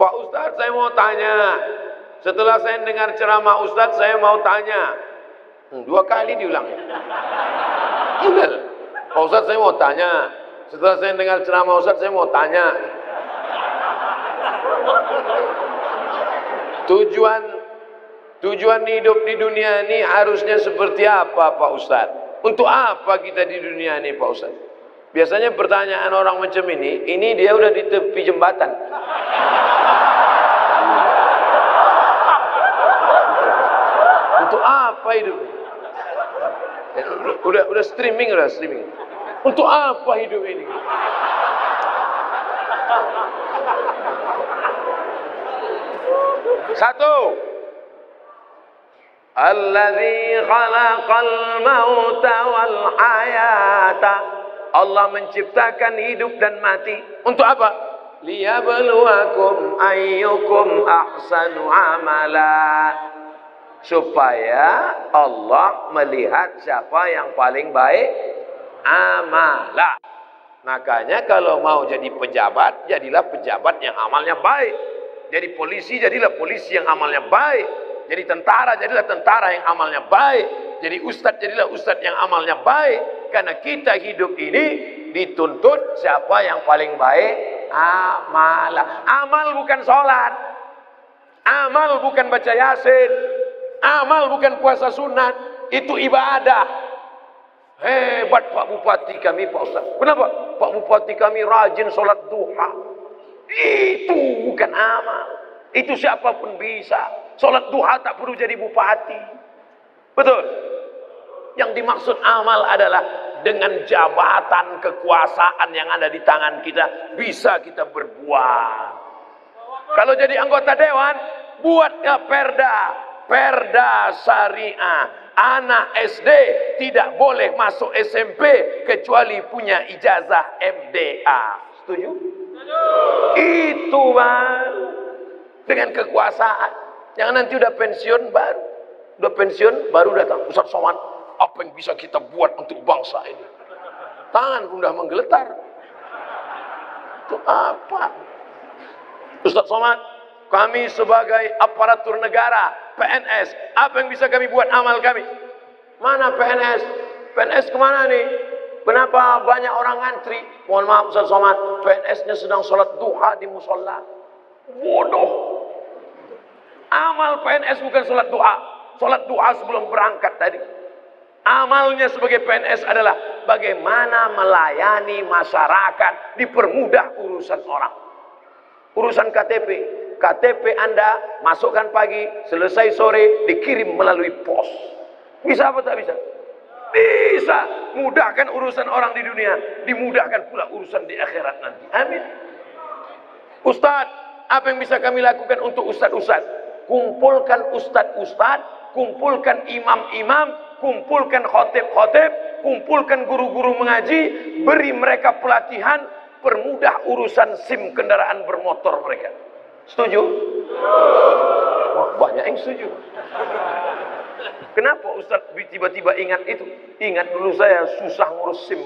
Pak Ustadz, saya mau tanya. Setelah saya dengar ceramah Ustadz, saya mau tanya. 2 kali diulangnya. Benar. Pak Ustadz, saya mau tanya. Setelah saya dengar ceramah Ustadz, saya mau tanya. Tujuan hidup di dunia ini harusnya seperti apa, Pak Ustadz? Untuk apa kita di dunia ini, Pak Ustadz? Biasanya pertanyaan orang macam ini dia udah di tepi jembatan. Untuk apa hidup? Udah streaming. Untuk apa hidup ini? Satu. Alladzi khalaqal mauta wal hayata. Allah menciptakan hidup dan mati. Untuk apa? Liyabluwakum ayyukum ahsanu amala. Supaya Allah melihat siapa yang paling baik amala. Makanya kalau mau jadi pejabat, jadilah pejabat yang amalnya baik. Jadi polisi, jadilah polisi yang amalnya baik. Jadi tentara, jadilah tentara yang amalnya baik. Jadi ustadz, jadilah ustadz yang amalnya baik. Karena kita hidup ini dituntut siapa yang paling baik amala. Amal bukan sholat. Amal bukan baca yasin. Amal bukan puasa sunat. Itu ibadah. Hebat Pak Bupati kami, Pak Ustaz. Kenapa? Pak Bupati kami rajin sholat duha. Itu bukan amal. Itu siapapun bisa. Sholat duha tak perlu jadi bupati. Betul? Yang dimaksud amal adalah dengan jabatan kekuasaan yang ada di tangan kita, bisa kita berbuat. Kalau jadi anggota dewan, buatnya perda syariah. Anak SD tidak boleh masuk SMP kecuali punya ijazah MDA. Setuju? Itu baru dengan kekuasaan. Jangan nanti udah pensiun baru datang Ustaz Somad, apa yang bisa kita buat untuk bangsa ini? Tangan udah menggeletar. Itu apa? Ustaz Somad, kami sebagai aparatur negara, PNS, apa yang bisa kami buat amal kami? Mana PNS? PNS kemana nih? Kenapa banyak orang ngantri? Mohon maaf Ustaz Somad, PNS-nya sedang sholat duha di musola. Bodoh. Amal PNS bukan sholat duha. Sholat duha sebelum berangkat tadi. Amalnya sebagai PNS adalah bagaimana melayani masyarakat, dipermudah urusan orang. Urusan KTP Anda masukkan pagi, selesai sore, dikirim melalui pos. Bisa apa tak bisa? Bisa. Mudahkan urusan orang di dunia, dimudahkan pula urusan di akhirat nanti. Amin. Ustadz, apa yang bisa kami lakukan untuk ustadz-ustadz? Kumpulkan ustadz-ustadz, kumpulkan imam-imam, kumpulkan khotib-khotib, kumpulkan guru-guru mengaji, beri mereka pelatihan, permudah urusan SIM kendaraan bermotor mereka. Setuju? Wah, banyak yang setuju. Kenapa Ustaz tiba-tiba ingat itu? Ingat dulu saya susah ngurus SIM.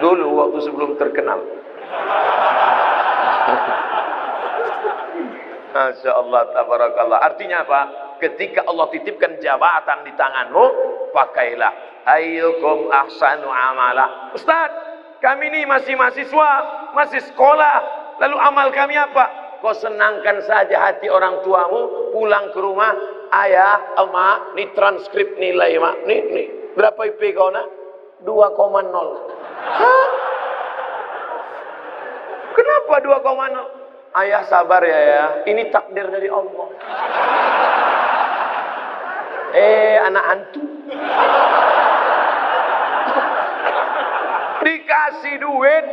Dulu waktu sebelum terkenal. Masya Allah, tabarakallah. Artinya apa? Ketika Allah titipkan jabatan di tanganmu, pakailah. Ayyukum ahsanu amala. Ustaz, kami ini masih mahasiswa, masih sekolah. Lalu amal kami apa? Kau senangkan saja hati orang tuamu, pulang ke rumah, ayah, emak, nih transkrip nilai, mak. Nih. Berapa IP kau nak? 2,0. Hah? Kenapa 2,0? Ayah sabar ya, ini takdir dari Allah. Anak hantu. Dikasih duit,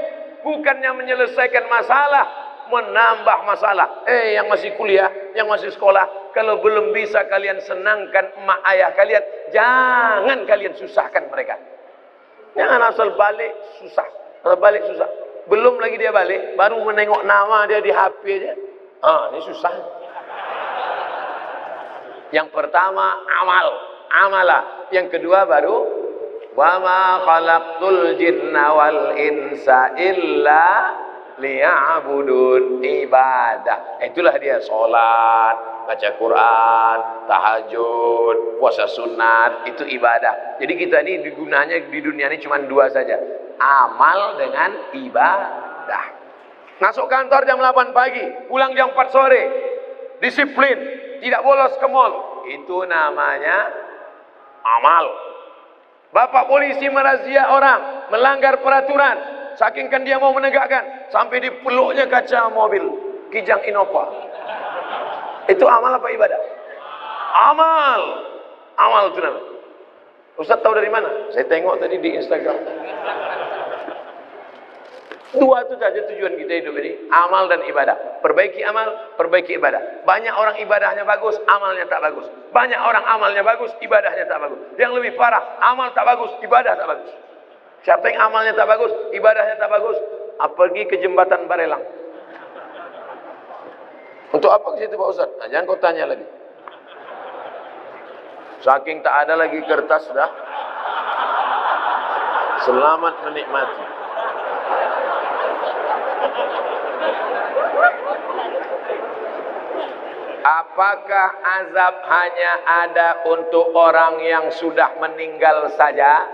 bukannya menyelesaikan masalah, menambah masalah. Yang masih kuliah, yang masih sekolah, kalau belum bisa kalian senangkan emak ayah kalian, jangan kalian susahkan mereka. Jangan asal balik susah. Belum lagi dia balik, baru menengok nama dia di HP aja. Ini susah. Yang pertama amala. Yang kedua baru wa ma khalaqtul jinna wal insa illa liya'budun, ibadah. Itulah dia sholat, baca Quran, tahajud, puasa sunat, itu ibadah. Jadi kita ini gunanya di dunia ini cuma dua saja, amal dengan ibadah. Masuk kantor jam 8 pagi, pulang jam 4 sore, disiplin, tidak bolos ke mall, itu namanya amal. Bapak polisi merazia orang, melanggar peraturan, saking kan dia mau menegakkan, sampai dipeluknya kaca mobil Kijang Innova. Itu amal apa ibadah? Amal. Amal itu namanya. Ustaz tahu dari mana? Saya tengok tadi di Instagram. Dua itu saja tujuan kita hidup ini, amal dan ibadah. Perbaiki amal, perbaiki ibadah. Banyak orang ibadahnya bagus, amalnya tak bagus. Banyak orang amalnya bagus, ibadahnya tak bagus. Yang lebih parah, amal tak bagus, ibadah tak bagus. Siapa yang amalnya tak bagus, ibadahnya tak bagus, pergi ke jembatan Barelang. Untuk apa ke situ Pak Ustaz? Nah, jangan kau tanya lagi. Saking tak ada lagi kertas sudah. Selamat menikmati. Apakah azab hanya ada untuk orang yang sudah meninggal saja?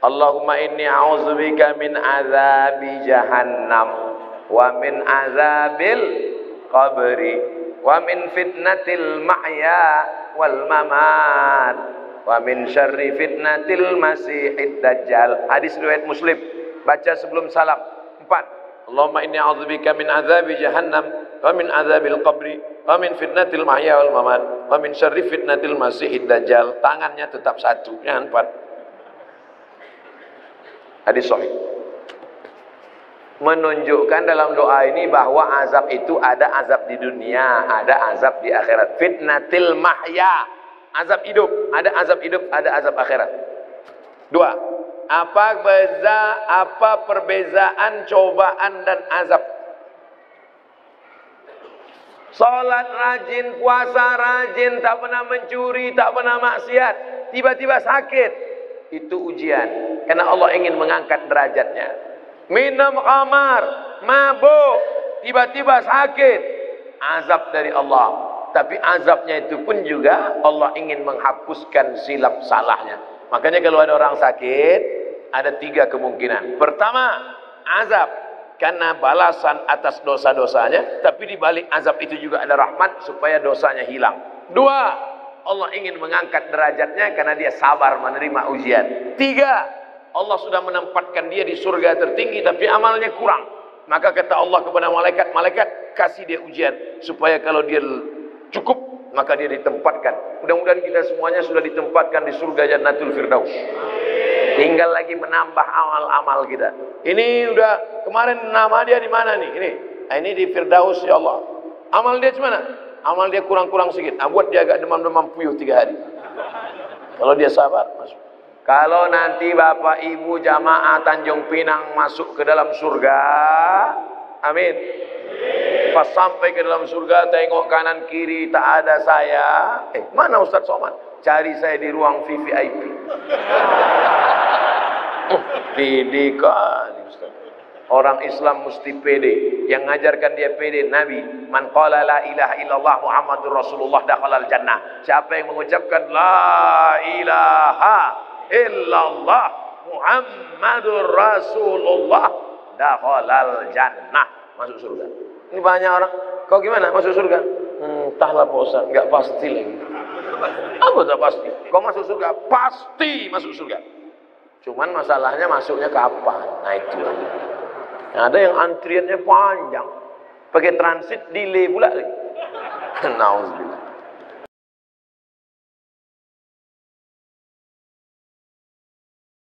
Allahumma inni a'udzubika min azabi jahannam wa min azabil qabri wa min fitnatil mahya wal mamat wa min syarri fitnatil masihid dajjal. Hadis riwayat Muslim. Baca sebelum salam. 4. Allahumma inni a'udzubika min azabi jahannam wa min azabil qabri wa min fitnatil mahya wal mamat wa min syarri fitnatil masihid dajjal. Tangannya tetap satu, jangan 4. Hadis sahih. Menunjukkan dalam doa ini bahwa azab itu ada azab di dunia, ada azab di akhirat. Fitnatil mahya, azab hidup, ada azab hidup, ada azab akhirat. 2. Apa perbezaan cobaan dan azab? Salat rajin, puasa rajin, tak pernah mencuri, tak pernah maksiat, tiba-tiba sakit, itu ujian, karena Allah ingin mengangkat derajatnya. Minum khamar, mabuk, tiba-tiba sakit, azab dari Allah. Tapi azabnya itu pun juga Allah ingin menghapuskan silap salahnya. Makanya kalau ada orang sakit, ada 3 kemungkinan. Pertama, azab karena balasan atas dosa-dosanya, tapi di balik azab itu juga ada rahmat supaya dosanya hilang. 2, Allah ingin mengangkat derajatnya karena dia sabar menerima ujian. 3, Allah sudah menempatkan dia di surga tertinggi tapi amalnya kurang. Maka kata Allah kepada malaikat, malaikat kasih dia ujian supaya kalau dia cukup maka dia ditempatkan. Mudah-mudahan kita semuanya sudah ditempatkan di surga Jannatul Firdaus. Tinggal lagi menambah amal-amal kita. Ini udah kemarin nama dia di mana nih? Ini di Firdaus ya Allah. Amal dia di mana? Amal dia kurang-kurang sedikit. Buat dia agak demam-demam puyuh 3 hari. Kalau dia sabar masuk. Kalau nanti Bapak Ibu jamaah Tanjung Pinang masuk ke dalam surga, amin. Pas sampai ke dalam surga, tengok kanan kiri tak ada saya. Mana Ustaz Somad? Cari saya di ruang VVIP. Pede kali Ustaz. Orang Islam mesti pede. Yang ngajarkan dia pede Nabi. Man qala la ilaha illallah Muhammadur Rasulullah dakhalal jannah. Siapa yang mengucapkan la ilaha illallah Muhammadur Rasulullah dakhalal jannah, masuk surga. Ini banyak orang, kau gimana masuk surga? Entahlah Pak Ustaz, enggak pasti lagi. Apa tak pasti? Kau masuk surga, pasti masuk surga. Cuman masalahnya masuknya kapan? Nah itu aja. Ada yang antriannya panjang, pakai transit delay pula lagi. Nauzubillah.